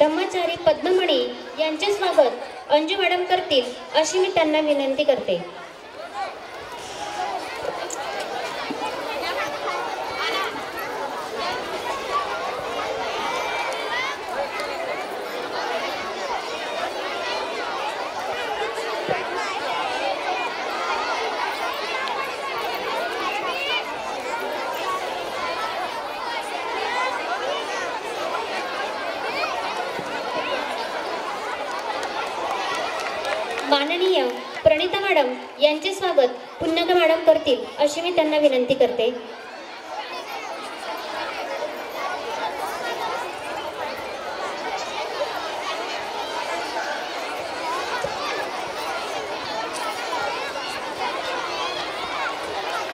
ब्रह्मचारी पद्ममणी यांचे स्वागत अंजू मॅडम करतील अशी मी त्यांना विनंती करते. माननीय प्रणिता मॅडम यांचे स्वागत पुन्नग मॅडम करतील अशी मी त्यांना विनंती करते.